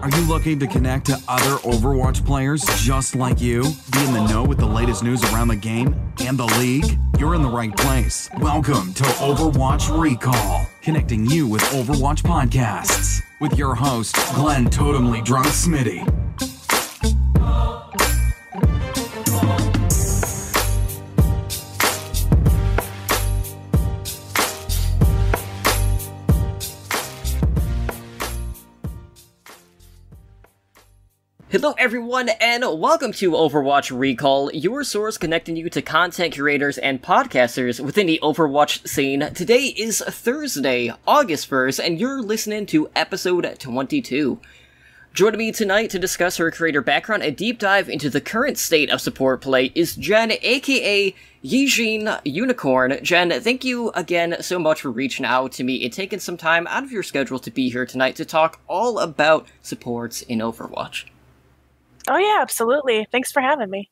Are you looking to connect to other Overwatch players just like you? Be in the know with the latest news around the game and the league? You're in the right place. Welcome to Overwatch Recall, connecting you with Overwatch podcasts. With your host, Glen Totemlydrunk Smiddy. Hello everyone, and welcome to Overwatch Recall, your source connecting you to content creators and podcasters within the Overwatch scene. Today is Thursday, August 1st, and you're listening to episode 22. Joining me tonight to discuss her creator background and deep dive into the current state of support play is Jen, aka YixingUNicorn. Jen, thank you again so much for reaching out to me and taking some time out of your schedule to be here tonight to talk all about supports in Overwatch. Oh yeah, absolutely. Thanks for having me.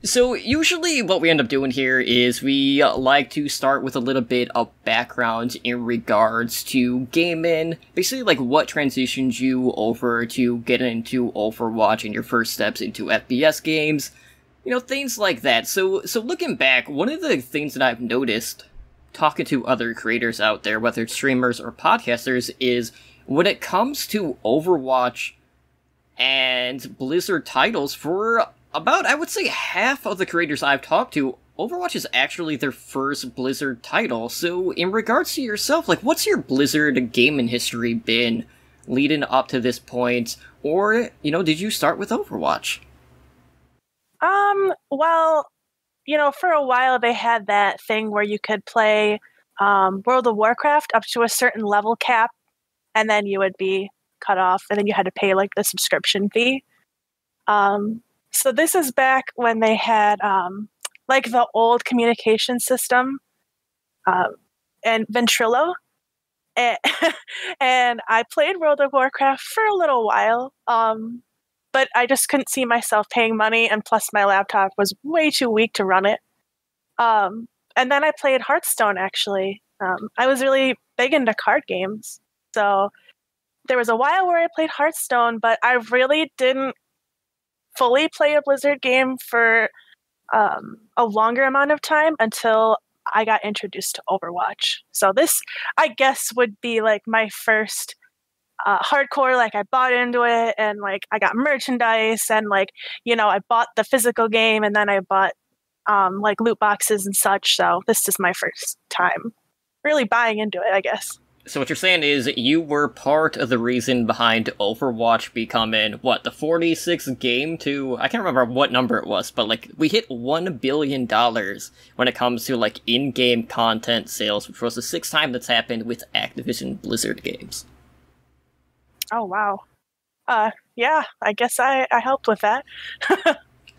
So usually what we end up doing here is we like to start with a little bit of background in regards to gaming. Basically like what transitions you over to get into Overwatch and your first steps into FPS games. You know, things like that. So looking back, one of the things that I've noticed talking to other creators out there, whether it's streamers or podcasters, is when it comes to Overwatch and Blizzard titles, for about, I would say, half of the creators I've talked to, Overwatch is actually their first Blizzard title. So in regards to yourself, like, what's your Blizzard gaming history been leading up to this point? Or, you know, did you start with Overwatch? Well, you know, for a while they had that thing where you could play World of Warcraft up to a certain level cap, and then you would be cut off, and then you had to pay like the subscription fee. So this is back when they had like the old communication system and Ventrilo, and I played World of Warcraft for a little while, but I just couldn't see myself paying money, and plus my laptop was way too weak to run it. And then I played Hearthstone, actually. I was really big into card games, so there was a while where I played Hearthstone, but I really didn't fully play a Blizzard game for a longer amount of time until I got introduced to Overwatch. So this, I guess, would be like my first hardcore, like I bought into it and like I got merchandise and like, you know, I bought the physical game and then I bought like loot boxes and such. So this is my first time really buying into it, I guess. So what you're saying is you were part of the reason behind Overwatch becoming, what, the 46th game to, I can't remember what number it was, but like we hit $1 billion when it comes to like in-game content sales, which was the 6th time that's happened with Activision Blizzard games. Oh, wow. Yeah, I guess I helped with that.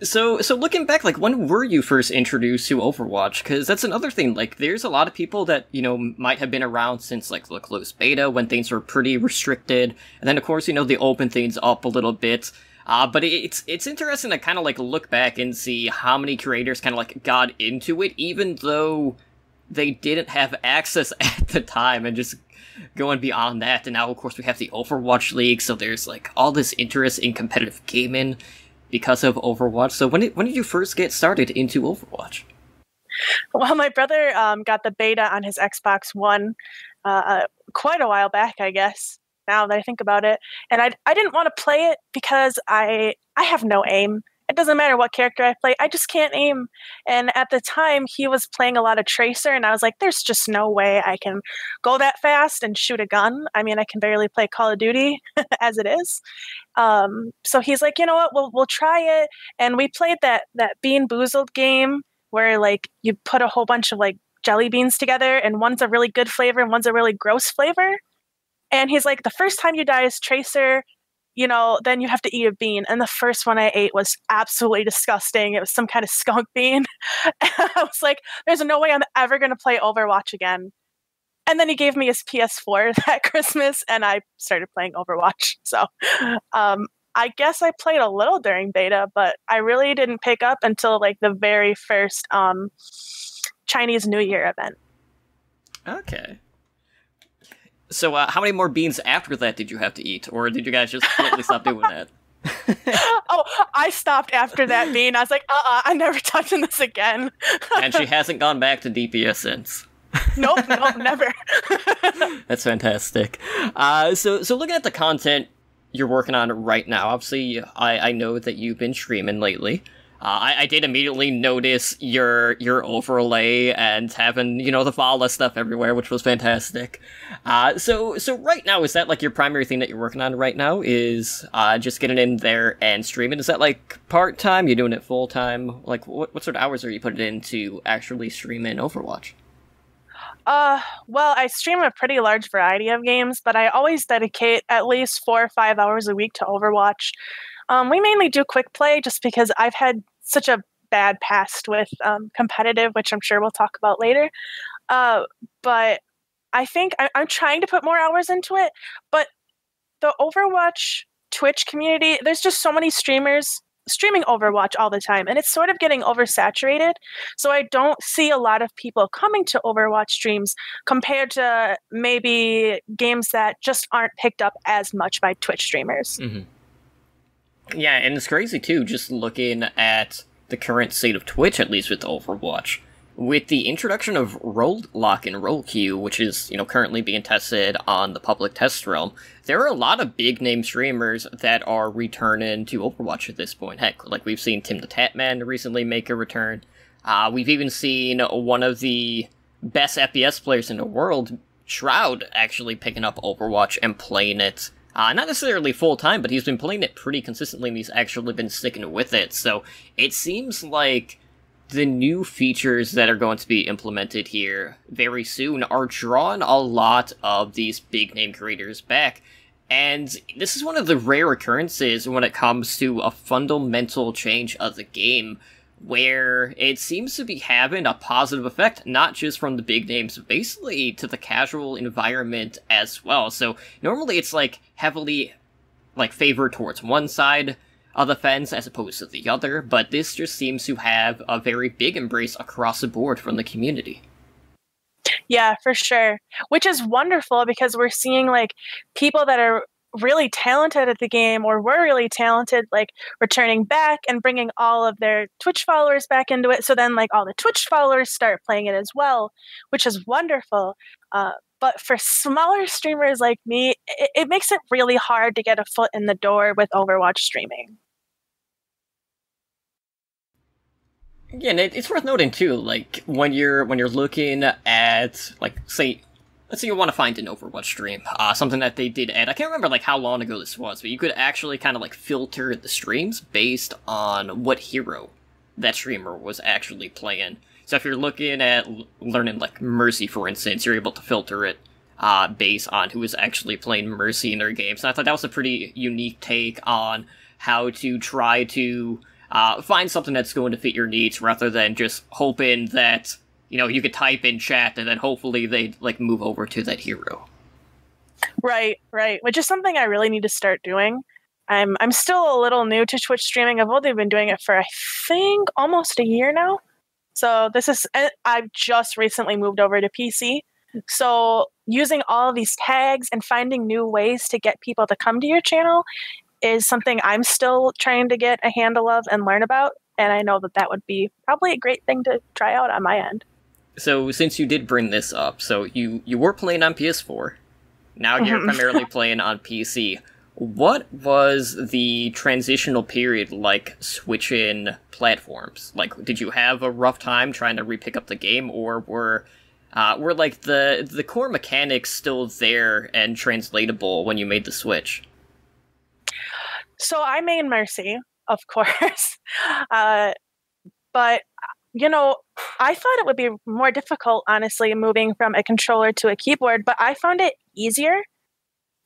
So looking back, like, when were you first introduced to Overwatch? Because that's another thing, like, there's a lot of people that, you know, might have been around since, like, the closed beta, when things were pretty restricted, and then, of course, you know, they open things up a little bit, but it's interesting to kind of, like, look back and see how many creators kind of, like, got into it, even though they didn't have access at the time, and just going beyond that, and now, of course, we have the Overwatch League, so there's, like, all this interest in competitive gaming because of Overwatch. So when did you first get started into Overwatch? Well, my brother got the beta on his Xbox One quite a while back, I guess, now that I think about it. And I didn't want to play it because I have no aim. It doesn't matter what character I play, I just can't aim. And at the time, he was playing a lot of Tracer, and I was like, there's just no way I can go that fast and shoot a gun. I mean, I can barely play Call of Duty as it is. So he's like, you know what, we'll try it. And we played that Bean Boozled game where like you put a whole bunch of like jelly beans together, and one's a really good flavor and one's a really gross flavor. And he's like, the first time you die as Tracer, you know, then you have to eat a bean. And the first one I ate was absolutely disgusting. It was some kind of skunk bean. I was like, there's no way I'm ever going to play Overwatch again. And then he gave me his PS4 that Christmas, and I started playing Overwatch. So I guess I played a little during beta, but I really didn't pick up until like the very first Chinese New Year event. Okay. So, how many more beans after that did you have to eat? Or did you guys just completely stop doing that? Oh, I stopped after that bean. I was like, I'm never touching this again. And she hasn't gone back to DPS since. Nope, never. That's fantastic. So looking at the content you're working on right now, obviously, I know that you've been streaming lately. I did immediately notice your overlay and having, the Vala stuff everywhere, which was fantastic. So right now, is that like your primary thing that you're working on right now? Is just getting in there and streaming? Is that like part time? You're doing it full time? Like what sort of hours are you putting in to actually stream in Overwatch? Well, I stream a pretty large variety of games, but I always dedicate at least 4 or 5 hours a week to Overwatch. We mainly do quick play just because I've had such a bad past with competitive, which I'm sure we'll talk about later. But I think I'm trying to put more hours into it. But the Overwatch Twitch community, there's just so many streamers streaming Overwatch all the time, and it's sort of getting oversaturated. So I don't see a lot of people coming to Overwatch streams compared to maybe games that just aren't picked up as much by Twitch streamers. Mm-hmm. Yeah, and it's crazy too, just looking at the current state of Twitch, at least with Overwatch. With the introduction of role lock and role queue, which is, currently being tested on the public test realm, there are a lot of big name streamers that are returning to Overwatch at this point. Heck, like we've seen Tim the Tatman recently make a return. We've even seen one of the best FPS players in the world, Shroud, actually picking up Overwatch and playing it. Not necessarily full-time, but he's been playing it pretty consistently, and he's actually been sticking with it. So it seems like the new features that are going to be implemented here very soon are drawing a lot of these big-name creators back. And this is one of the rare occurrences when it comes to a fundamental change of the game, where it seems to be having a positive effect, not just from the big names, but basically to the casual environment as well. So normally it's like heavily favored towards one side of the fence as opposed to the other, but this just seems to have a very big embrace across the board from the community. Yeah, for sure. Which is wonderful because we're seeing people that are really talented at the game or were really talented returning back and bringing all of their Twitch followers back into it. So then all the Twitch followers start playing it as well, which is wonderful. But for smaller streamers like me, it makes it really hard to get a foot in the door with Overwatch streaming. Yeah, and it's worth noting too, when you're looking at let's say you want to find an Overwatch stream, something that they did add. I can't remember how long ago this was, but you could actually kind of filter the streams based on what hero that streamer was actually playing. So if you're looking at learning Mercy, for instance, you're able to filter it based on who is actually playing Mercy in their games. And I thought that was a pretty unique take on how to try to find something that's going to fit your needs rather than just hoping that you could type in chat and then hopefully they'd move over to that hero. Right. Which is something I really need to start doing. I'm still a little new to Twitch streaming. I've only been doing it for I think almost a year now. So I've just recently moved over to PC. So using all of these tags and finding new ways to get people to come to your channel is something I'm still trying to get a handle of and learn about. And I know that would be probably a great thing to try out on my end. So since you did bring this up, so you were playing on PS4, now you're primarily playing on PC. What was the transitional period like switching platforms? Did you have a rough time trying to re-pick up the game, or were the core mechanics still there and translatable when you made the switch? So I main Mercy, of course, but I thought it would be more difficult, honestly, moving from a controller to a keyboard, but I found it easier.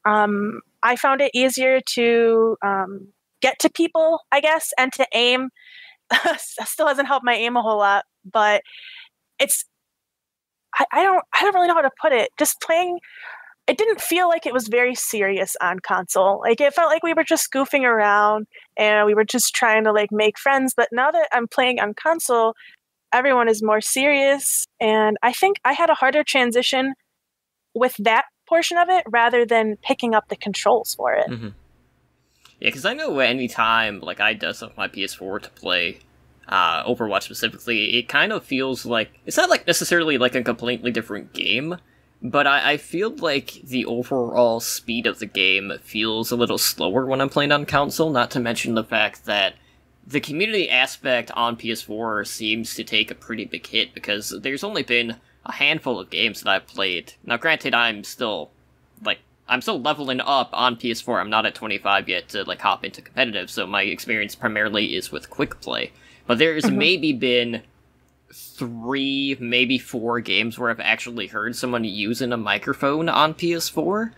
I found it easier to get to people, I guess, and to aim. Still hasn't helped my aim a whole lot, but I don't really know how to put it. Just playing, it didn't feel like it was very serious on console. It felt like we were just goofing around and we were just trying to make friends. But now that I'm playing on console, everyone is more serious, and I think I had a harder transition with that portion of it rather than picking up the controls for it. Mm-hmm. Yeah, because I know any time like I dust off my PS4 to play Overwatch specifically, it kind of feels like it's not like necessarily like a completely different game, but I feel like the overall speed of the game feels a little slower when I'm playing on console. Not to mention the fact that the community aspect on PS4 seems to take a pretty big hit because there's only been a handful of games that I've played. Now, granted, I'm still leveling up on PS4. I'm not at 25 yet to like hop into competitive, so my experience primarily is with quick play. But there's maybe been 3, maybe 4 games where I've actually heard someone using a microphone on PS4.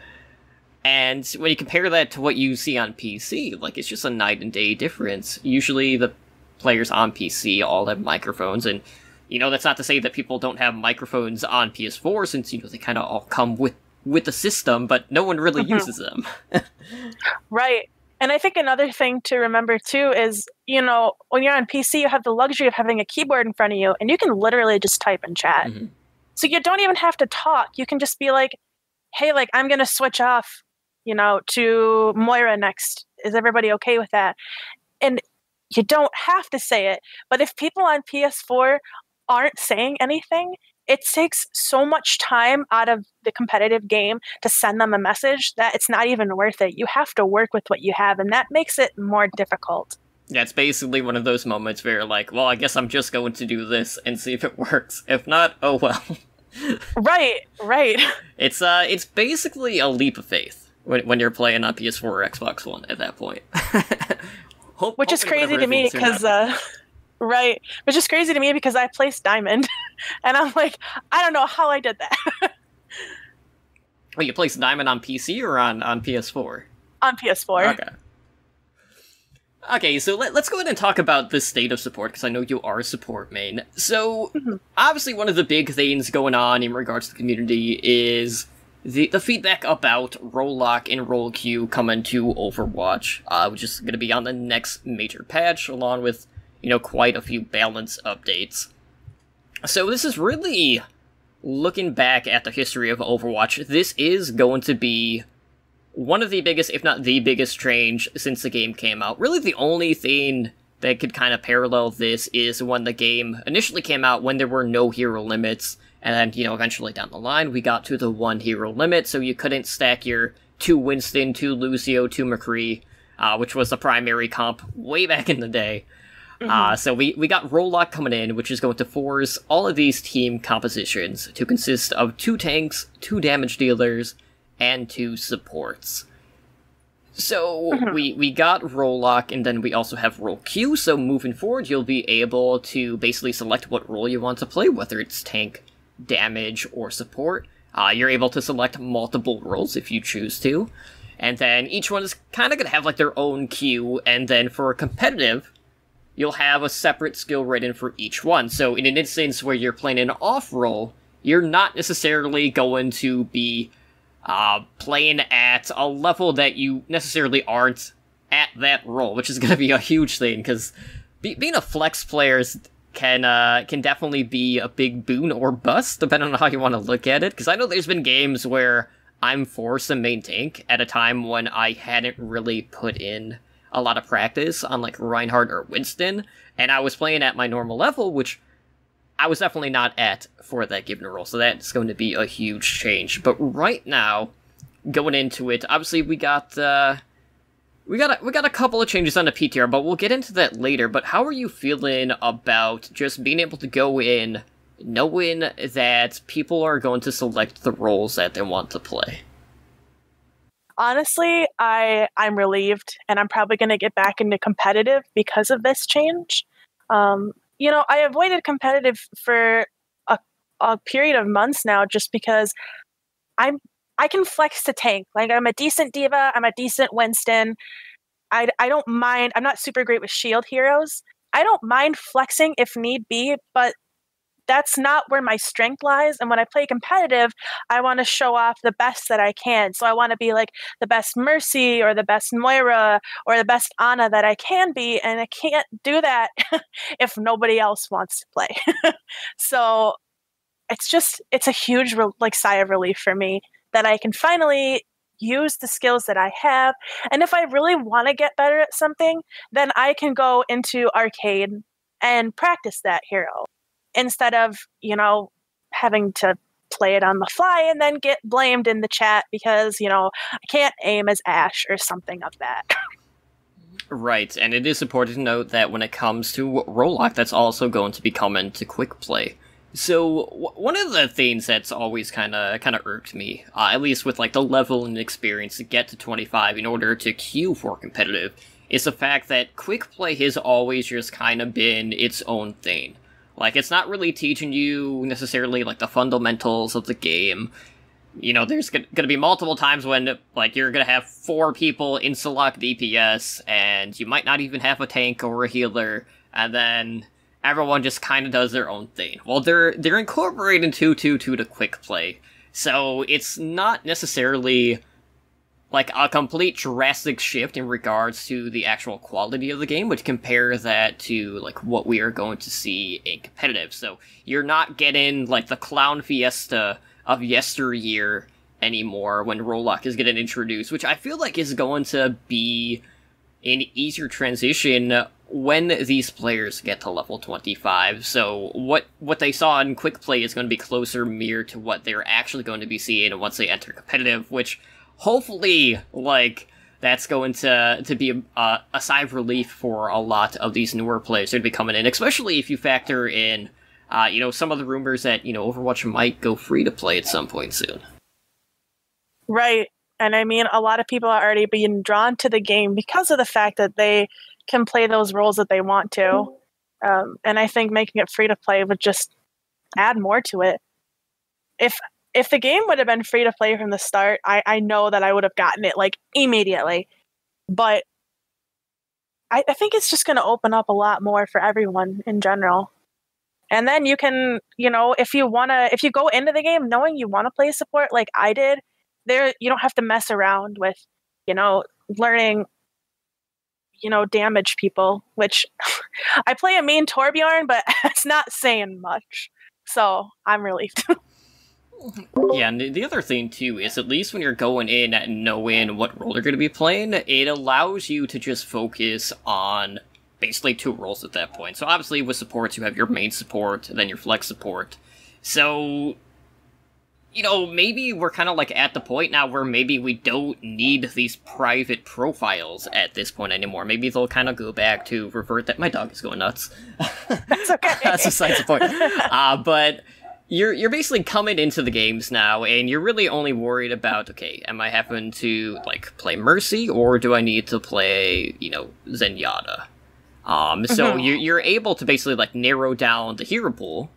And when you compare that to what you see on PC, like, it's just a night and day difference. Usually the players on PC all have microphones, and, that's not to say that people don't have microphones on PS4, since, they kind of all come with the system, but no one really uses them. Right. And I think another thing to remember, too, is, when you're on PC, you have the luxury of having a keyboard in front of you, and you can literally just type and chat. Mm-hmm. So you don't even have to talk. You can just be like, hey, like, I'm going to switch off, to Moira next. Is everybody okay with that? And you don't have to say it. But if people on PS4 aren't saying anything, it takes so much time out of the competitive game to send them a message that it's not even worth it. You have to work with what you have, and that makes it more difficult. Yeah, it's basically one of those moments where you're like, well, I guess I'm just going to do this and see if it works. If not, oh well. Right. It's basically a leap of faith when you're playing on PS4 or Xbox One at that point. Which is crazy to me because... Right. Which is crazy to me because I placed Diamond. And I'm like, I don't know how I did that. Wait, you placed Diamond on PC or on PS4? On PS4. Okay, so let's go ahead and talk about the state of support, because I know you are a support main. So, obviously one of the big things going on in regards to the community is the feedback about role lock and role queue coming to Overwatch, which is going to be on the next major patch, along with quite a few balance updates. So this is really, looking back at the history of Overwatch, this is going to be one of the biggest, if not the biggest change since the game came out. Really the only thing that could kind of parallel this is when the game initially came out, when there were no hero limits, and then, eventually down the line, we got to the 1 hero limit, so you couldn't stack your 2 Winston, 2 Lucio, 2 McCree, which was the primary comp way back in the day. So we got role lock coming in, which is going to force all of these team compositions to consist of 2 tanks, 2 damage dealers, and 2 supports. So we got role lock, and then we also have role queue, so moving forward you'll be able to basically select what role you want to play, whether it's tank, damage, or support. You're able to select multiple roles if you choose to, and then each one is kind of going to have like their own queue, and then for competitive, you'll have a separate skill written for each one. So in an instance where you're playing an off role, you're not necessarily going to be playing at a level that you necessarily aren't at that role, which is going to be a huge thing, because being a flex player can definitely be a big boon or bust, depending on how you want to look at it, because I know there's been games where I'm forced to main tank at a time when I hadn't really put in a lot of practice on like Reinhardt or Winston, and I was playing at my normal level, which I was definitely not at for that given role, so that's going to be a huge change. But right now, going into it, obviously we got a couple of changes on the PTR, but we'll get into that later. But how are you feeling about just being able to go in, knowing that people are going to select the roles that they want to play? Honestly, I'm relieved, and I'm probably going to get back into competitive because of this change. I avoided competitive for a period of months now just because I can flex to tank. Like, I'm a decent diva, I'm a decent Winston. I don't mind. I'm not super great with shield heroes. I don't mind flexing if need be, but that's not where my strength lies. And when I play competitive, I want to show off the best that I can. So I want to be like the best Mercy or the best Moira or the best Ana that I can be. And I can't do that if nobody else wants to play. So it's a huge sigh of relief for me that I can finally use the skills that I have. And if I really want to get better at something, then I can go into arcade and practice that hero instead of, having to play it on the fly and then get blamed in the chat because, I can't aim as Ash or something of that. Right, and it is important to note that when it comes to Rollock, that's also going to be coming to quick play. So, one of the things that's always kind of irked me, at least with like the level and experience to get to 25 in order to queue for competitive, is the fact that quick play has always just kind of been its own thing. Like, it's not really teaching you necessarily like the fundamentals of the game. There's gonna be multiple times when, like, you're gonna have 4 people insta-lock DPS, and you might not even have a tank or a healer, and then everyone just kind of does their own thing. Well, they're incorporating 2-2-2 to quick play, so it's not necessarily, like, a complete drastic shift in regards to the actual quality of the game, but compare that to, like, what we are going to see in competitive. So, you're not getting, like, the clown fiesta of yesteryear anymore when Rollock is getting introduced, which I feel like is going to be an easier transition when these players get to level 25. So what they saw in quick play is going to be closer mirror to what they're actually going to be seeing once they enter competitive, which hopefully, like, that's going to be a sigh of relief for a lot of these newer players that are be coming in, especially if you factor in some of the rumors that, Overwatch might go free to play at some point soon. Right. And I mean, a lot of people are already being drawn to the game because of the fact that they can play those roles that they want to. And I think making it free to play would just add more to it. If the game would have been free to play from the start, I know that I would have gotten it like immediately. But I think it's just going to open up a lot more for everyone in general. And then you can, if you go into the game knowing you want to play support like I did, you don't have to mess around with, learning, damage people, which I play a main Torbjorn, but it's not saying much. So I'm relieved. Yeah, and the other thing, too, is at least when you're going in and knowing what role you're going to be playing, it allows you to just focus on basically 2 roles at that point. So obviously with supports, you have your main support, and then your flex support. So, maybe we're kind of like at the point now where maybe we don't need these private profiles at this point anymore. Maybe they'll kind of go back to revert that. My dog is going nuts. That's okay. That's besides the point. But you're basically coming into the games now, and you're really only worried about, okay, am I having to, like, play Mercy, or do I need to play, Zenyatta? So you're able to basically, like, narrow down the hero pool,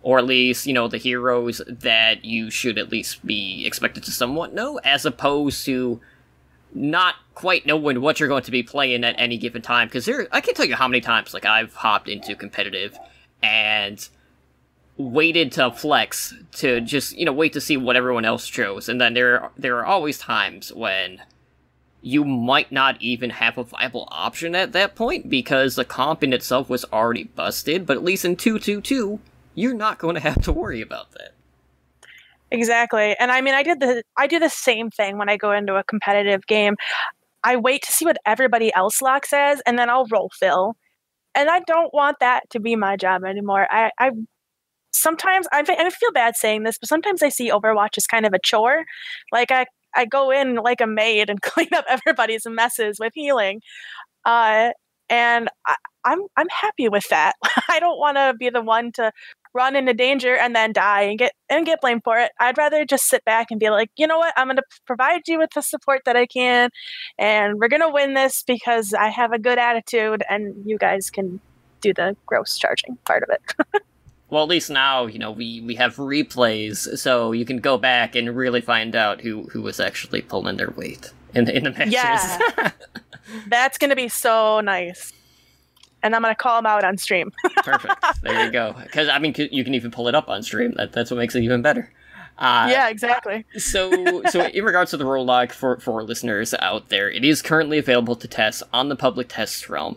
or at least, the heroes that you should at least be expected to somewhat know, as opposed to not quite knowing what you're going to be playing at any given time, because I can't tell you how many times, like, I've hopped into competitive, and waited to flex to just, wait to see what everyone else chose, and then there are always times when you might not even have a viable option at that point, because the comp in itself was already busted, but at least in 2-2-2, you're not going to have to worry about that. Exactly. And I mean, I do the same thing when I go into a competitive game. I wait to see what everybody else locks as, and then I'll roll fill. And I don't want that to be my job anymore. Sometimes, I feel bad saying this, but sometimes I see Overwatch as kind of a chore. Like, I go in like a maid and clean up everybody's messes with healing. And I'm happy with that. I don't want to be the one to run into danger and then die and get blamed for it. I'd rather just sit back and be like, you know what, I'm going to provide you with the support that I can, and we're going to win this because I have a good attitude, and you guys can do the gross charging part of it. Well, at least now, we have replays, so you can go back and really find out who was actually pulling their weight in the matches. Yeah. That's going to be so nice. And I'm going to call them out on stream. Perfect. There you go. Because, I mean, you can even pull it up on stream. That's what makes it even better. Yeah, exactly. So in regards to the Rollock, for listeners out there, it is currently available to test on the public test realm.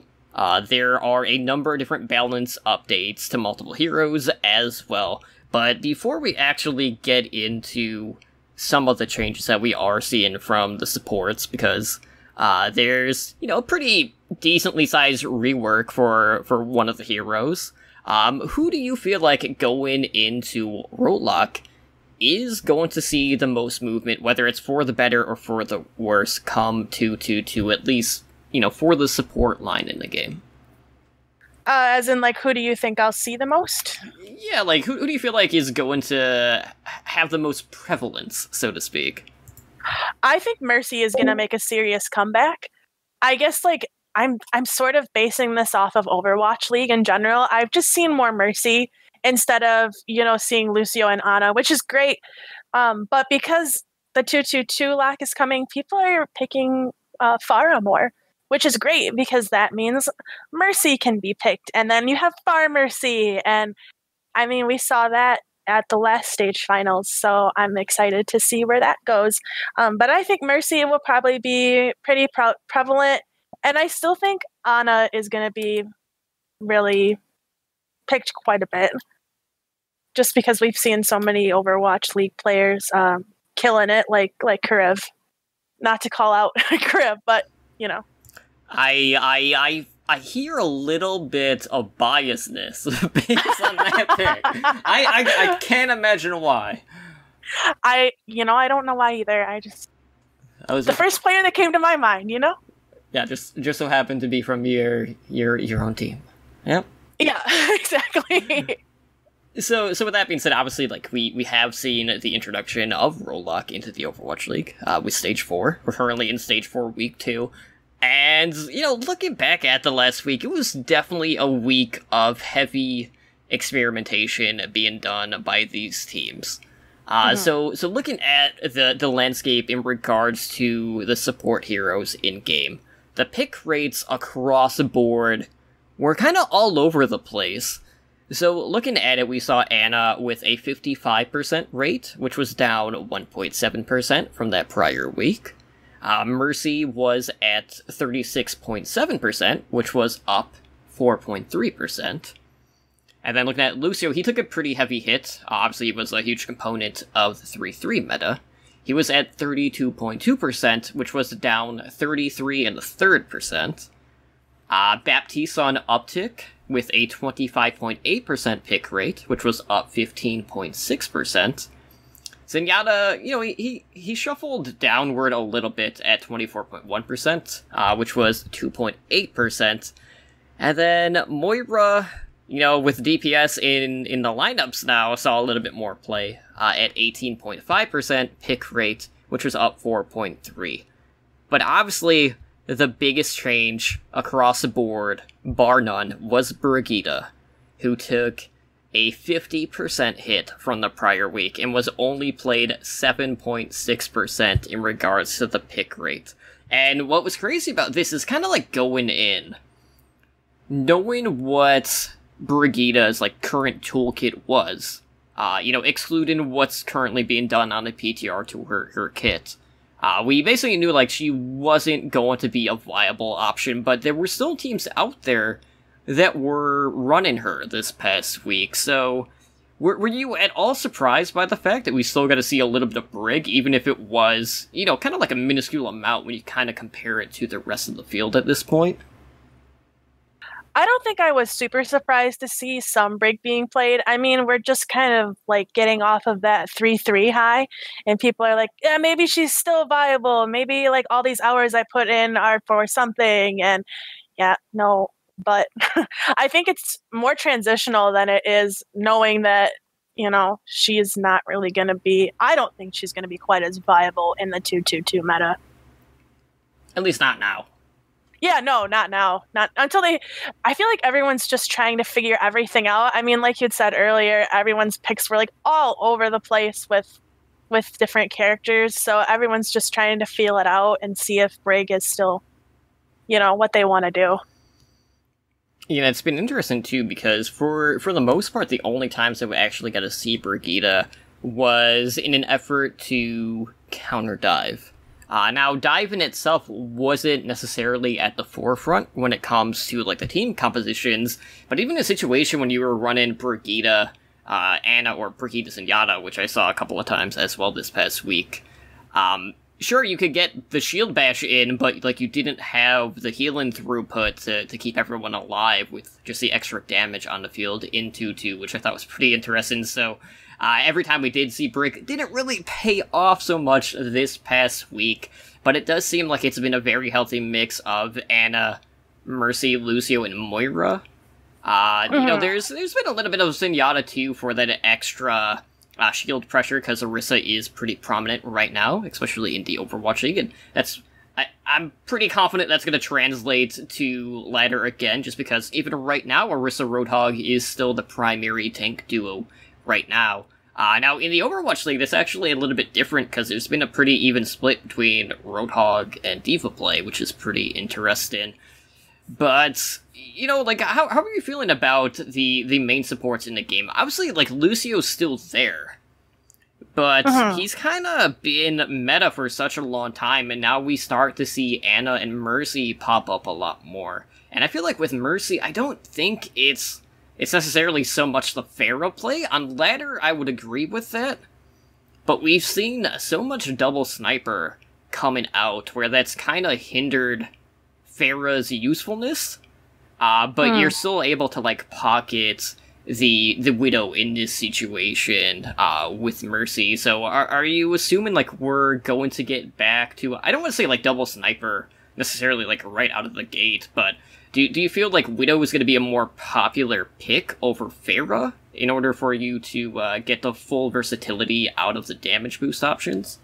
There are a number of different balance updates to multiple heroes as well. But before we actually get into some of the changes that we are seeing from the supports, because there's, a pretty decently sized rework for one of the heroes. Who do you feel like going into Roadlock is going to see the most movement, whether it's for the better or for the worse, come to at least, for the support line in the game? As in, like, who do you think I'll see the most? Yeah, like, who do you feel like is going to have the most prevalence, so to speak? I think Mercy is going to make a serious comeback. I guess, like, I'm sort of basing this off of Overwatch League in general. I've just seen more Mercy instead of, seeing Lucio and Ana, which is great. But because the 2-2-2 lock is coming, people are picking Pharah more, which is great because that means Mercy can be picked. And then you have Far Mercy. And I mean, we saw that at the last stage finals, so I'm excited to see where that goes. But I think Mercy will probably be pretty prevalent. And I still think Ana is going to be really picked quite a bit. Just because we've seen so many Overwatch League players killing it, like Karev. Not to call out Karev, but, I hear a little bit of biasness based on that pick. I can't imagine why. I don't know why either. The first player that came to my mind, Yeah, just so happened to be from your own team. Yep. Yeah, exactly. So with that being said, obviously, like, we have seen the introduction of Roadlock into the Overwatch League with Stage 4. We're currently in Stage 4, Week 2. And, looking back at the last week, it was definitely a week of heavy experimentation being done by these teams. So looking at the landscape in regards to the support heroes in-game, the pick rates across the board were kind of all over the place. So looking at it, we saw Ana with a 55% rate, which was down 1.7% from that prior week. Mercy was at 36.7%, which was up 4.3%. And then looking at Lucio, he took a pretty heavy hit. Obviously, he was a huge component of the 3-3 meta. He was at 32.2%, which was down 33.3%. Baptiste on uptick with a 25.8% pick rate, which was up 15.6%. Zenyatta, he shuffled downward a little bit at 24.1%, which was 2.8%. And then Moira, with DPS in the lineups now, saw a little bit more play at 18.5% pick rate, which was up 4.3%. But obviously, the biggest change across the board, bar none, was Brigitte, who took a 50% hit from the prior week and was only played 7.6% in regards to the pick rate. And what was crazy about this is kind of like going in, knowing what Brigitte's current toolkit was, excluding what's currently being done on the PTR to her kit. We basically knew she wasn't going to be a viable option, but there were still teams out there that were running her this past week. So were you at all surprised by the fact that we still got to see a little bit of Brig, even if it was, kind of like a minuscule amount when you kind of compare it to the rest of the field at this point? I don't think I was super surprised to see some Brig being played. I mean, we're just kind of getting off of that 3-3 high, and people are like, yeah, maybe she's still viable. Maybe all these hours I put in are for something. And yeah, no, but I think it's more transitional than it is knowing that, she is not really going to be, I don't think she's going to be quite as viable in the 2-2-2 meta. At least not now. Yeah, no, not now. Not until I feel like everyone's just trying to figure everything out. I mean, like you'd said earlier, everyone's picks were all over the place with different characters. So everyone's just trying to feel it out and see if Brig is still, what they want to do. It's been interesting too, because for the most part, the only times that we actually got to see Brigitte was in an effort to counter dive. Now, dive in itself wasn't necessarily at the forefront when it comes to the team compositions, but even in a situation when you were running Brigitte Ana or Brigitte Zenyatta, which I saw a couple of times as well this past week. Sure, you could get the shield bash in, but like you didn't have the healing throughput to keep everyone alive with just the extra damage on the field in 2-2, which I thought was pretty interesting. So every time we did see Brick, it didn't really pay off so much this past week, but it does seem like it's been a very healthy mix of Ana, Mercy, Lucio, and Moira. You know, there's been a little bit of Zenyatta too for that extra shield pressure, because Orisa is pretty prominent right now, especially in the Overwatch League, and I'm pretty confident that's going to translate to ladder again, just because even right now, Orisa Roadhog is still the primary tank duo right now. Now, in the Overwatch League, that's actually a little bit different, because there's been a pretty even split between Roadhog and Diva play, which is pretty interesting. But, you know, like, how are you feeling about the main supports in the game? Obviously, like, Lucio's still there, but he's kind of been meta for such a long time, and now we start to see Ana and Mercy pop up a lot more. And I feel like with Mercy, I don't think it's necessarily so much the Pharah play. On ladder, I would agree with that, but we've seen so much double sniper coming out where that's kind of hindered Pharah's usefulness, but you're still able to, like, pocket the Widow in this situation with Mercy. So are you assuming, like, we're going to get back to, I don't want to say, like, double sniper necessarily, like, right out of the gate, but do you feel like Widow is going to be a more popular pick over Pharah in order for you to get the full versatility out of the damage boost options?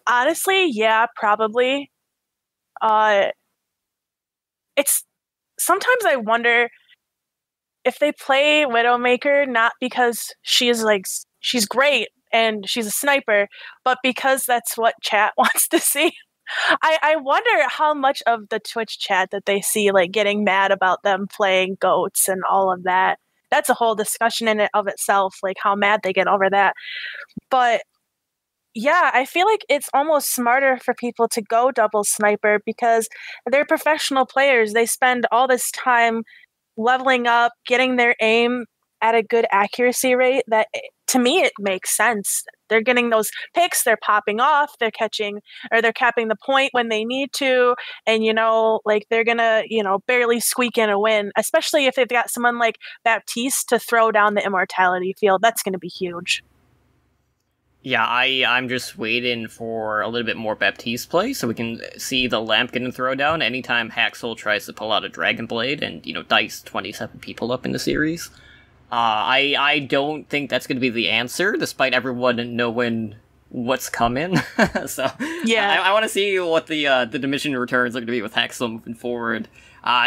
Honestly, yeah, probably. It's sometimes I wonder if they play Widowmaker not because she's great and she's a sniper, but because that's what chat wants to see. I wonder how much of the Twitch chat that they see, like, getting mad about them playing goats and all of that. That's a whole discussion in it of itself, like how mad they get over that. But yeah, I feel like it's almost smarter for people to go double sniper because they're professional players. They spend all this time leveling up, getting their aim at a good accuracy rate that, to me, it makes sense. They're getting those picks, they're popping off, they're catching, or they're capping the point when they need to, and, you know, like, they're gonna, you know, barely squeak in a win, especially if they've got someone like Baptiste to throw down the immortality field. That's gonna be huge. Yeah, I'm just waiting for a little bit more Baptiste play, so we can see the lamp getting thrown down anytime Haxel tries to pull out a Dragon Blade and, you know, dice 27 people up in the series. I don't think that's going to be the answer, despite everyone knowing what's coming. So, yeah, I want to see what the diminishing returns are going to be with Haxel moving forward,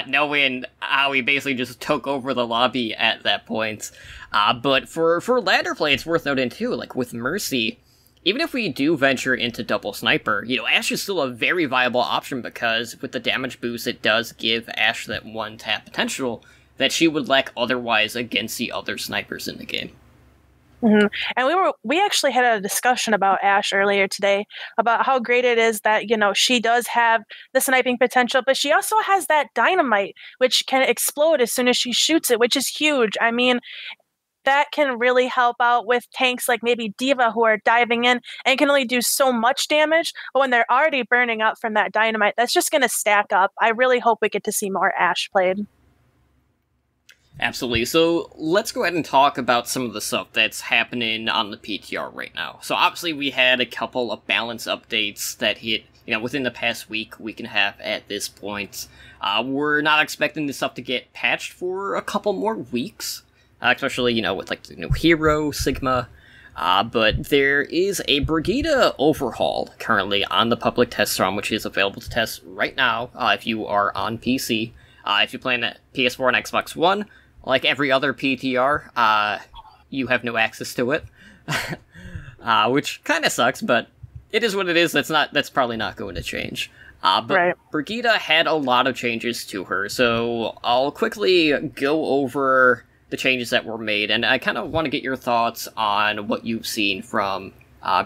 knowing how he basically just took over the lobby at that point. But for ladder play, it's worth noting too, like with Mercy, even if we do venture into double sniper, you know, Ashe is still a very viable option because with the damage boost, it does give Ashe that one tap potential that she would lack otherwise against the other snipers in the game. Mm-hmm. And we actually had a discussion about Ashe earlier today about how great it is that, you know, she does have the sniping potential, but she also has that dynamite, which can explode as soon as she shoots it, which is huge. I mean, that can really help out with tanks like maybe Diva who are diving in and can only do so much damage, but when they're already burning up from that dynamite, that's just going to stack up. I really hope we get to see more Ashe played. Absolutely. So let's go ahead and talk about some of the stuff that's happening on the PTR right now. So obviously we had a couple of balance updates that hit, you know, within the past week and a half at this point. We're not expecting this stuff to get patched for a couple more weeks, especially, you know, with like the new hero, Sigma. But there is a Brigitte overhaul currently on the public test ROM, which is available to test right now if you are on PC. If you're playing at PS4 and Xbox One, like every other PTR, you have no access to it, which kind of sucks, but it is what it is. That's probably not going to change. But right. Brigitte had a lot of changes to her, so I'll quickly go over the changes that were made, and I kind of want to get your thoughts on what you've seen from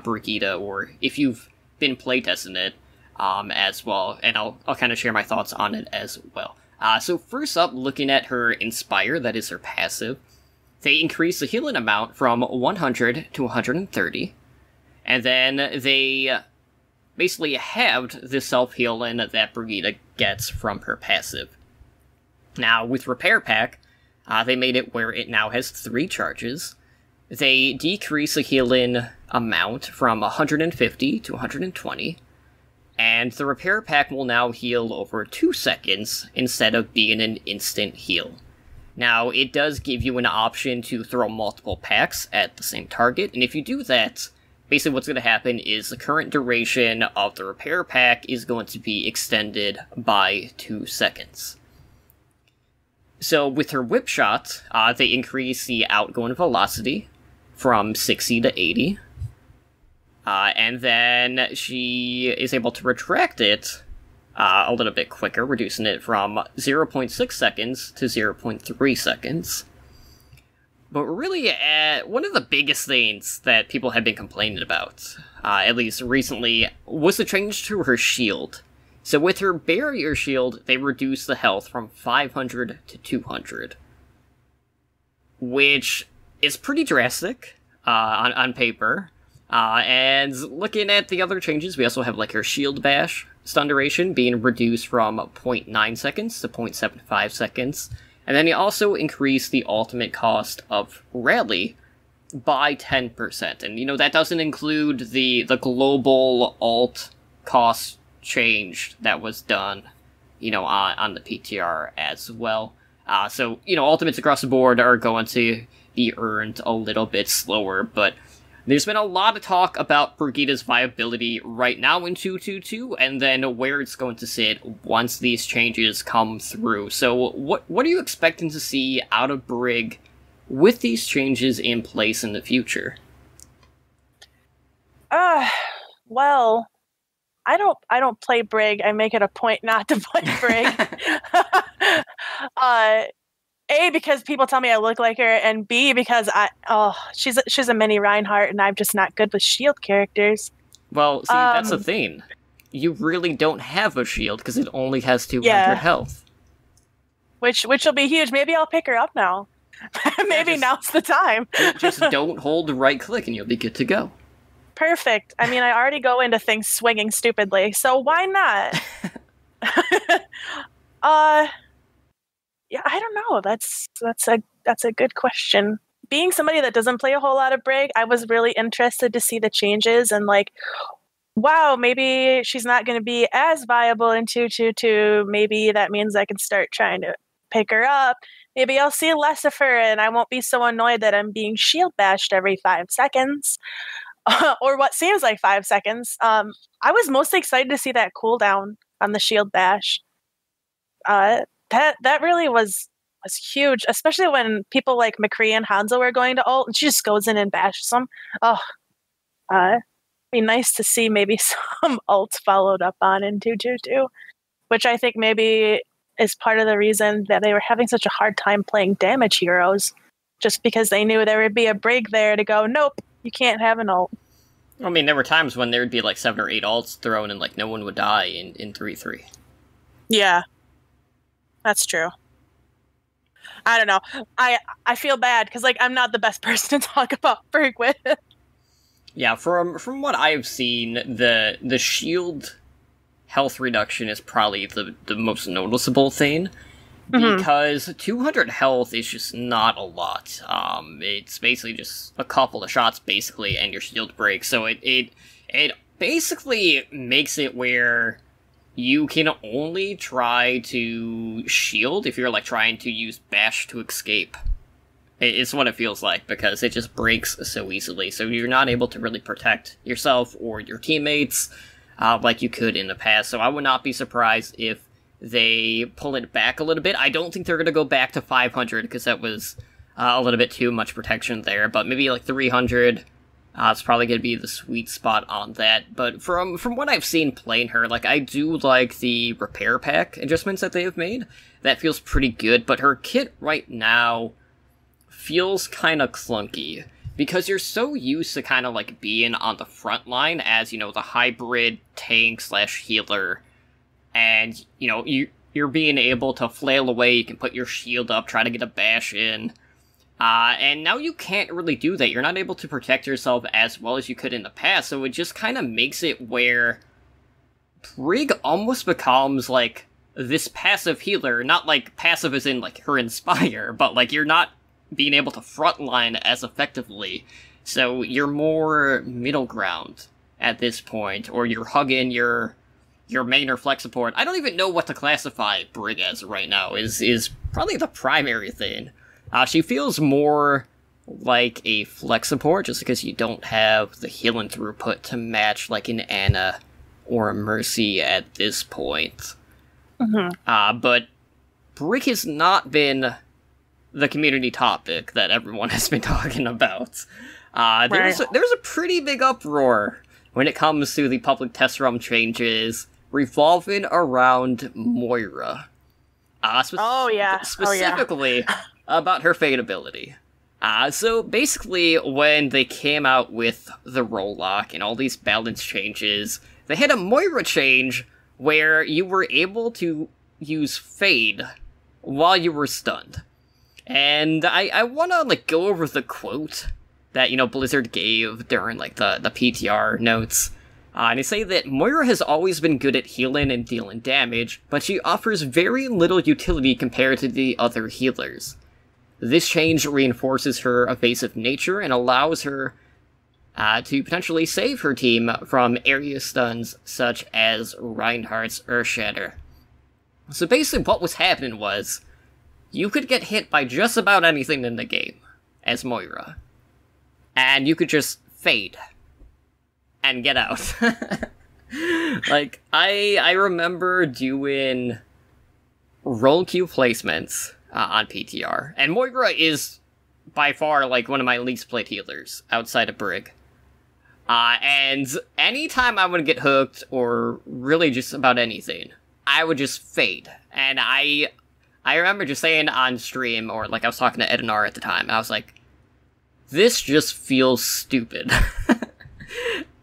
Brigitte, or if you've been playtesting it as well, and I'll kind of share my thoughts on it as well. So first up, looking at her Inspire, that is her passive, they increased the healing amount from 100 to 130, and then they basically halved the self-healing that Brigitte gets from her passive. Now, with Repair Pack, they made it where it now has 3 charges. They decrease the healing amount from 150 to 120, and the Repair Pack will now heal over 2 seconds instead of being an instant heal. Now, it does give you an option to throw multiple packs at the same target, and if you do that, basically what's going to happen is the current duration of the Repair Pack is going to be extended by 2 seconds. So with her Whip Shot, they increase the outgoing velocity from 60 to 80, and then she is able to retract it a little bit quicker, reducing it from 0.6 seconds to 0.3 seconds. But really, one of the biggest things that people have been complaining about, at least recently, was the change to her shield. So with her barrier shield, they reduced the health from 500 to 200, which is pretty drastic on paper. And looking at the other changes, we also have like her shield bash stun duration being reduced from 0.9 seconds to 0.75 seconds. And then he also increased the ultimate cost of Rally by 10%. And, that doesn't include the global alt cost change that was done, on the PTR as well. So, ultimates across the board are going to be earned a little bit slower, but there's been a lot of talk about Brigitte's viability right now in 2.2.2, and then where it's going to sit once these changes come through. So what are you expecting to see out of Brig with these changes in place in the future? Well, I don't play Brig. I make it a point not to play Brig. A, because people tell me I look like her, and B, because she's a mini Reinhardt, and I'm just not good with shield characters. Well, see, that's the thing. You really don't have a shield, because it only has 200 health. Which will be huge. Maybe I'll pick her up now. Maybe now's the time. Just don't hold the right click, and you'll be good to go. Perfect. I mean, I already go into things swinging stupidly, so why not? Yeah, I don't know. That's a good question. Being somebody that doesn't play a whole lot of Brig, I was really interested to see the changes and wow, maybe she's not going to be as viable in 2.2.2. Maybe that means I can start trying to pick her up. Maybe I'll see less of her and I won't be so annoyed that I'm being shield bashed every 5 seconds. Or what seems like 5 seconds. I was mostly excited to see that cooldown on the shield bash. That really was huge, especially when people like McCree and Hanzo were going to ult, and she just goes in and bashes them. Be nice to see maybe some ults followed up on in 2.2.2, which I think maybe is part of the reason that they were having such a hard time playing damage heroes, just because they knew there would be a Brig there to go, nope, you can't have an ult. I mean, there were times when there would be 7 or 8 ults thrown and no one would die in 3-3. Yeah. That's true. I don't know. I feel bad because I'm not the best person to talk about Brig with. Yeah, from what I've seen, the shield health reduction is probably the most noticeable thing, because 200 health is just not a lot. It's basically just a couple of shots basically, and your shield breaks. So it basically makes it where you can only try to shield if you're trying to use bash to escape. It's what it feels like, because it just breaks so easily. So you're not able to really protect yourself or your teammates like you could in the past. So I would not be surprised if they pull it back a little bit. I don't think they're going to go back to 500, because that was a little bit too much protection there. But maybe 300... it's probably going to be the sweet spot on that. But from what I've seen playing her, I do like the repair pack adjustments that they have made. That feels pretty good, but her kit right now feels kind of clunky, because you're so used to kind of being on the front line as, the hybrid tank / healer, and, you're being able to flail away, you can put your shield up, try to get a bash in, And now you can't really do that. You're not able to protect yourself as well as you could in the past, so it just kind of makes it where Brig almost becomes, like, this passive healer. Not, like, passive as in, like, her Inspire, but, like, you're not being able to frontline as effectively. So you're more middle ground at this point, or you're hugging your main or flex support. I don't even know what to classify Brig as right now, is probably the primary thing. She feels more like a flex support, just because you don't have the healing throughput to match, like, an Ana or a Mercy at this point. Mm-hmm. But Brig has not been the community topic that everyone has been talking about. There's a pretty big uproar when it comes to the public test realm changes revolving around Moira. Specifically about her fade ability. So basically, when they came out with the role lock and all these balance changes, they had a Moira change where you were able to use fade while you were stunned. And I want to, like, go over the quote that, Blizzard gave during, like, the PTR notes. And they say that Moira has always been good at healing and dealing damage, but she offers very little utility compared to the other healers. This change reinforces her evasive nature and allows her to potentially save her team from area stuns such as Reinhardt's Earthshatter. So basically what was happening was, you could get hit by just about anything in the game as Moira, and you could just fade and get out. Like, I remember doing role queue placements on PTR, and Moira is by far, like, one of my least played healers outside of Brig. And anytime I would get hooked, or really just about anything, I would just fade. And I remember just saying on stream, or, like, I was talking to Edinar at the time, and I was like, this just feels stupid.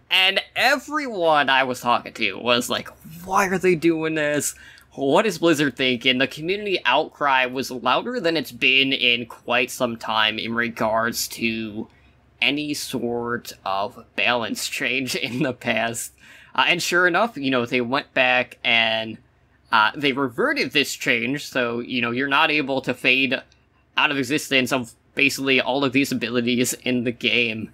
And everyone I was talking to was like, why are they doing this? What is Blizzard thinking? The community outcry was louder than it's been in quite some time in regards to any sort of balance change in the past. And sure enough, they went back and they reverted this change, so, you're not able to fade out of existence of basically all of these abilities in the game.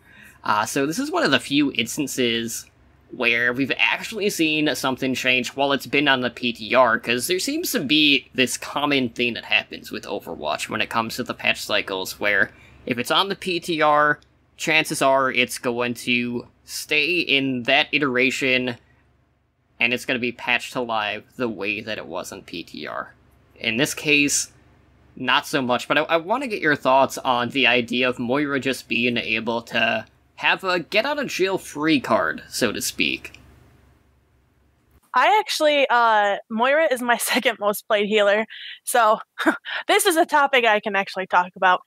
So this is one of the few instances where we've actually seen something change while it's been on the PTR, because there seems to be this common thing that happens with Overwatch when it comes to the patch cycles, where if it's on the PTR, chances are it's going to stay in that iteration, and it's going to be patched to live the way that it was on PTR. In this case, not so much, but I want to get your thoughts on the idea of Moira just being able to have a get-out-of-jail-free card, so to speak. I actually, Moira is my second most played healer, so this is a topic I can actually talk about.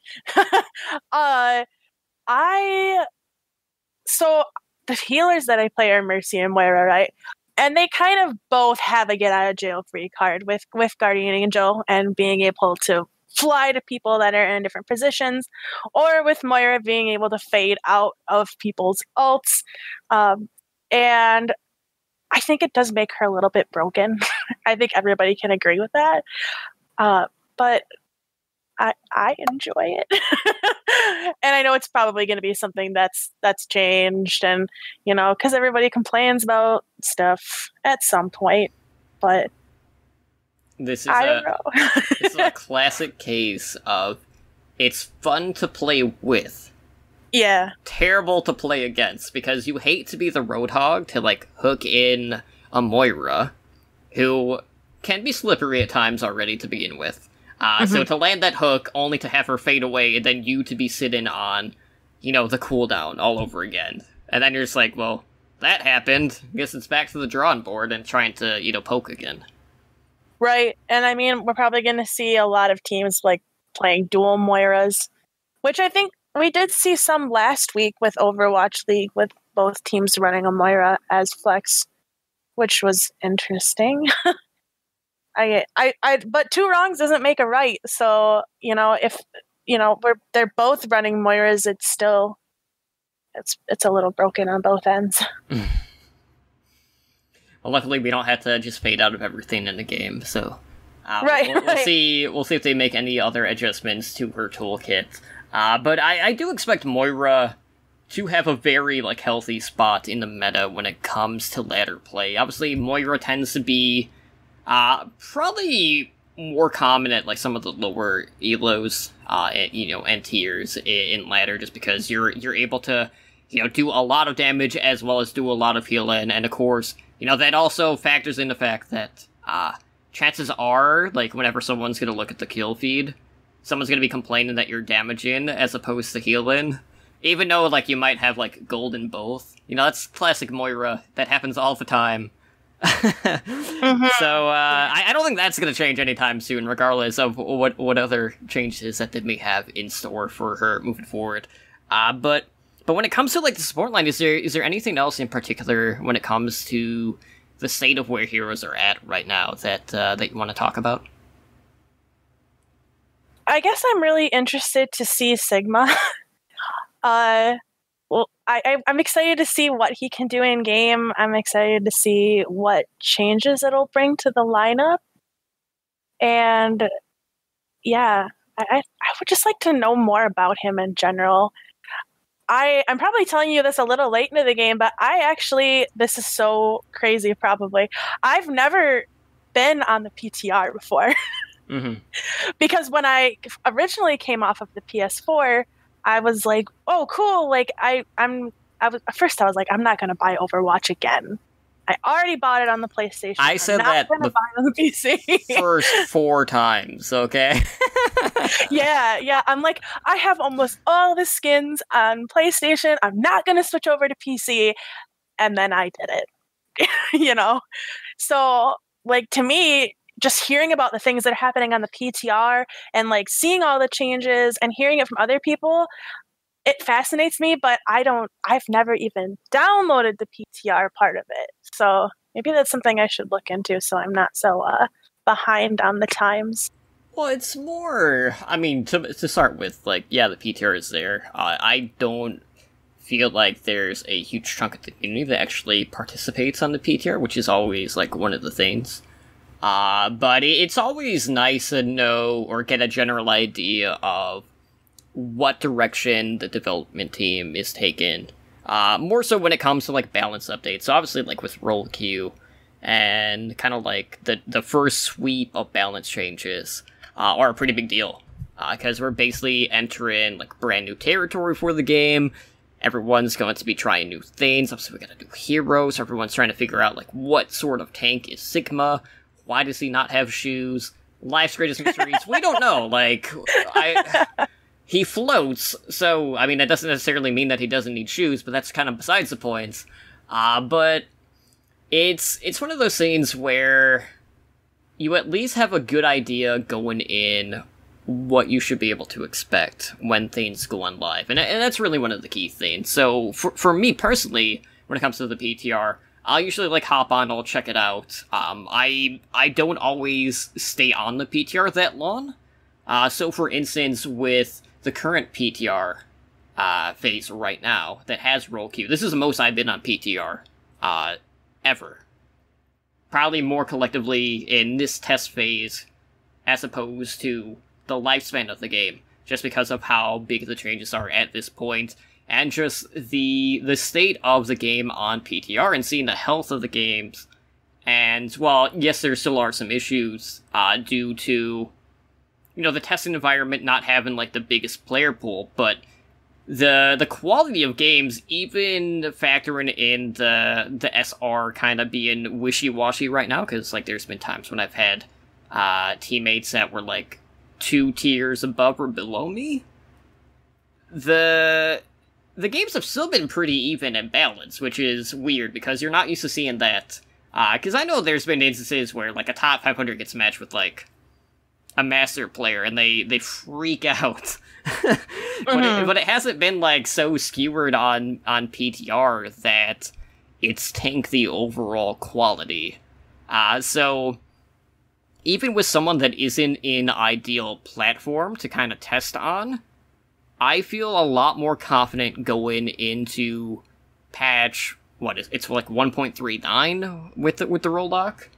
So the healers that I play are Mercy and Moira, right? And they kind of both have a get-out-of-jail-free card with Guardian Angel and being able to fly to people that are in different positions, or with Moira being able to fade out of people's ults. And I think it does make her a little bit broken. I think everybody can agree with that. But I enjoy it. And I know it's probably going to be something that's changed, and, because everybody complains about stuff at some point, but this is this is a classic case of it's fun to play with. Yeah. Terrible to play against, because you hate to be the roadhog to, like, hook in a Moira, who can be slippery at times already to begin with. So to land that hook, only to have her fade away, and then you to be sitting on, the cooldown all over again. And then you're just like, well, that happened. I guess it's back to the drawing board and trying to, poke again. Right, and I mean, we're probably going to see a lot of teams, like, playing dual Moiras, which I think we did see some last week with Overwatch League, with both teams running a Moira as flex, which was interesting. But two wrongs doesn't make a right, so, if they're both running Moiras, it's still it's a little broken on both ends. Well, luckily we don't have to just fade out of everything in the game, so we'll see if they make any other adjustments to her toolkit. But I do expect Moira to have a very healthy spot in the meta when it comes to ladder play. Obviously, Moira tends to be probably more common at some of the lower elos, and tiers in ladder, just because you're able to do a lot of damage as well as do a lot of healing, and of course that also factors in the fact that chances are whenever someone's gonna look at the kill feed, someone's gonna be complaining that you're damaging as opposed to healing. Even though, you might have, gold in both. That's classic Moira. That happens all the time. So, I don't think that's going to change anytime soon, regardless of what other changes that they may have in store for her moving forward. But when it comes to, the support line, is there anything else in particular when it comes to the state of where heroes are at right now that you want to talk about? I guess I'm really interested to see Sigma. Well, I'm excited to see what he can do in game. I'm excited to see what changes it'll bring to the lineup. And yeah, I would just like to know more about him in general. I'm probably telling you this a little late into the game, but this is so crazy probably. I've never been on the PTR before. Mm-hmm. Because when I originally came off of the PS4, I was like, oh, cool. At first I was like, I'm not going to buy Overwatch again. I already bought it on the PlayStation. I said that buy it on the PC. First 4 times, okay? Yeah. I'm like, I have almost all the skins on PlayStation. I'm not going to switch over to PC. And then I did it, So, to me, just hearing about the things that are happening on the PTR and seeing all the changes and hearing it from other people, it fascinates me, but I've never even downloaded the PTR part of it. So maybe that's something I should look into so I'm not so behind on the times. Well, it's more, to start with, the PTR is there. I don't feel like there's a huge chunk of the community that actually participates on the PTR, which is always one of the things. But it's always nice to know or get a general idea of what direction the development team is taking. More so when it comes to balance updates. So obviously with role queue and kind of the first sweep of balance changes are a pretty big deal. Because we're basically entering brand new territory for the game. Everyone's going to be trying new things. Obviously we gotta do heroes. Everyone's trying to figure out what sort of tank is Sigma. Why does he not have shoes? Life's greatest mysteries. We don't know. He floats, so, that doesn't necessarily mean that he doesn't need shoes, but that's kind of besides the point. But it's one of those things where you at least have a good idea going in what you should be able to expect when things go on live. And that's really one of the key things. So, for me personally, when it comes to the PTR, I'll usually hop on, I'll check it out. I don't always stay on the PTR that long. So for instance, with the current PTR phase right now that has role queue, this is the most I've been on PTR ever. Probably more collectively in this test phase as opposed to the lifespan of the game, just because of how big the changes are at this point. And just the state of the game on PTR and seeing the health of the games. And, well, yes, there still are some issues due to, the testing environment not having, the biggest player pool, but the quality of games, even factoring in the SR kind of being wishy-washy right now, because, there's been times when I've had teammates that were, 2 tiers above or below me. The games have still been pretty even and balanced, which is weird, because you're not used to seeing that. Because I know there's been instances where, a top 500 gets matched with, a master player, and they freak out. But it hasn't been, so skewered on PTR that it's tanked the overall quality. So even with someone that isn't an ideal platform to kind of test on, I feel a lot more confident going into patch, it's like 1.39 with the role lock.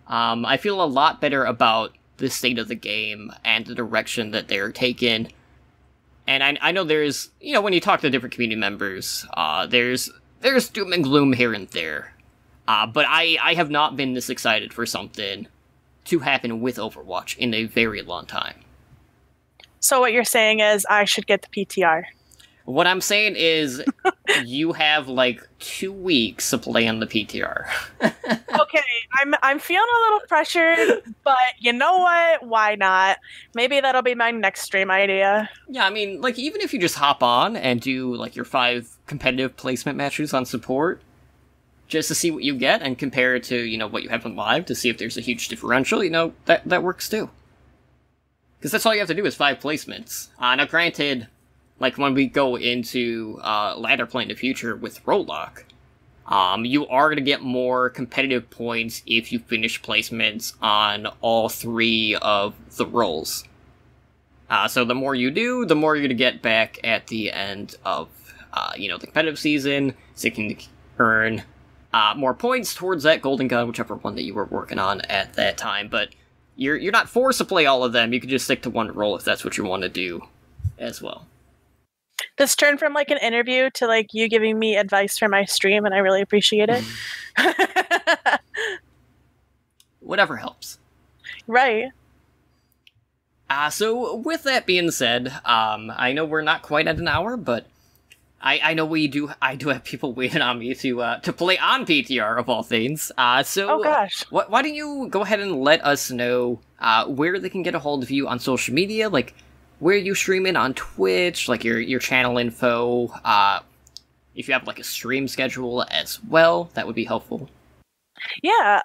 I feel a lot better about the state of the game and the direction that they're taking. And I know there's, when you talk to different community members, there's doom and gloom here and there. But I have not been this excited for something to happen with Overwatch in a very long time. So what you're saying is I should get the PTR. What I'm saying is you have like 2 weeks to play on the PTR. Okay, I'm feeling a little pressured, but you know what? Why not? Maybe that'll be my next stream idea. Yeah, I mean, like, even if you just hop on and do like your 5 competitive placement matches on support, just to see what you get and compare it to, what you have on live to see if there's a huge differential, that works too. Because that's all you have to do is 5 placements. Now granted, like when we go into ladder play in the future with role lock, you are going to get more competitive points if you finish placements on all 3 of the roles. So the more you do, the more you're going to get back at the end of, the competitive season, so you can earn more points towards that golden gun, whichever one that you were working on at that time. But you're not forced to play all of them. You can just stick to one role if that's what you want to do as well. This turned from like an interview to like you giving me advice for my stream, and I really appreciate it. Whatever helps. Right. So with that being said, I know we're not quite at an hour, but I know I do have people waiting on me to play on PTR of all things. Oh gosh. Why don't you go ahead and let us know where they can get a hold of you on social media, like where you streaming on Twitch, like your channel info. If you have like a stream schedule as well, that would be helpful. Yeah,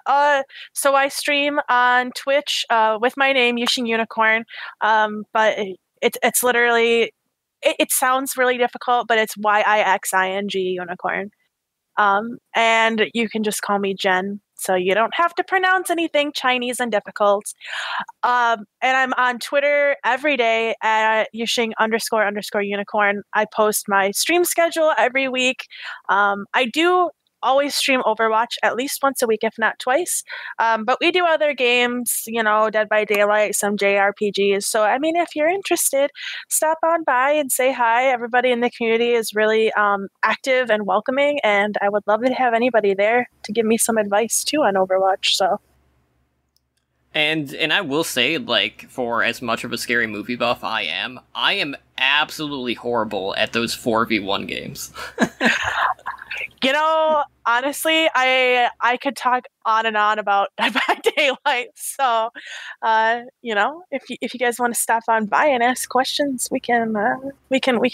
so I stream on Twitch with my name, YixingUNicorn, but it's literally, it sounds really difficult, but it's Yixing unicorn. And you can just call me Jen, so you don't have to pronounce anything Chinese and difficult. And I'm on Twitter every day at Yixing__unicorn. I post my stream schedule every week. I do always stream Overwatch at least once a week, if not twice. But we do other games, Dead by Daylight, some JRPGs. So, I mean, if you're interested, stop on by and say hi. Everybody in the community is really active and welcoming, and I would love to have anybody there to give me some advice, too, on Overwatch. So. And I will say, like, for as much of a scary movie buff I am absolutely horrible at those 4v1 games. Honestly, I could talk on and on about Dead by Daylight. So, if you guys want to stop on by and ask questions, we can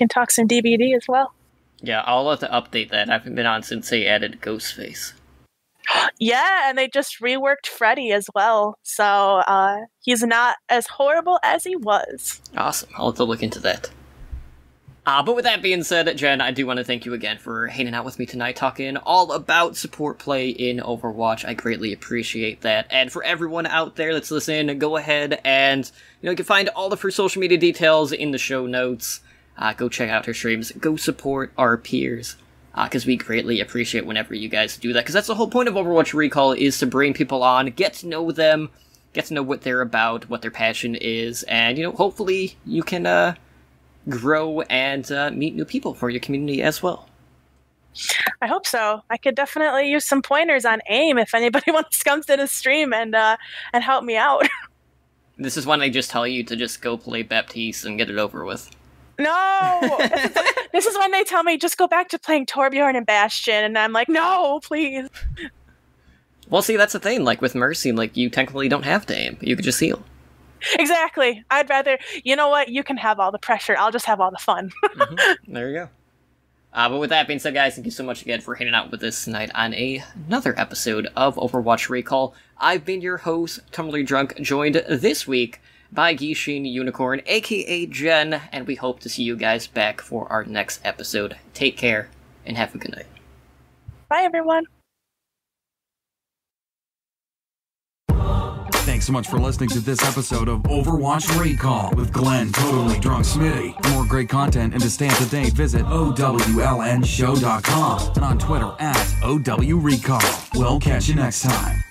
talk some DBD as well. Yeah, I'll have to update that. I haven't been on since they added Ghostface. Yeah, and they just reworked Freddy as well. So he's not as horrible as he was. Awesome. I'll have to look into that. But with that being said, Jen, I do want to thank you again for hanging out with me tonight, talking all about support play in Overwatch. I greatly appreciate that. And for everyone out there that's listening, go ahead and, you can find all of her social media details in the show notes. Go check out her streams. Go support our peers. Because we greatly appreciate whenever you guys do that. Because that's the whole point of Overwatch Recall, is to bring people on, get to know them, get to know what they're about, what their passion is, and, hopefully you can, grow and meet new people for your community as well. I hope so. I could definitely use some pointers on aim if anybody wants to come to the stream and help me out. This is when they just tell you to just go play Baptiste and get it over with. No! This is when they tell me just go back to playing Torbjorn and Bastion, and I'm like, no, please. Well, see, that's the thing. Like with Mercy, like you technically don't have to aim. You could just heal. Exactly. I'd rather, you know what, you can have all the pressure. I'll just have all the fun. There you go. But with that being said, guys, thank you so much again for hanging out with us tonight on another episode of Overwatch Recall. I've been your host, Totemlydrunk, joined this week by YixingUNicorn, aka Jen, and we hope to see you guys back for our next episode. Take care, and have a good night. Bye, everyone. Thanks so much for listening to this episode of Overwatch Recall with Glen, Totemlydrunk, Smiddy. For more great content and to stay up to date, visit OWLNshow.com and on Twitter @OWRecall. We'll catch you next time.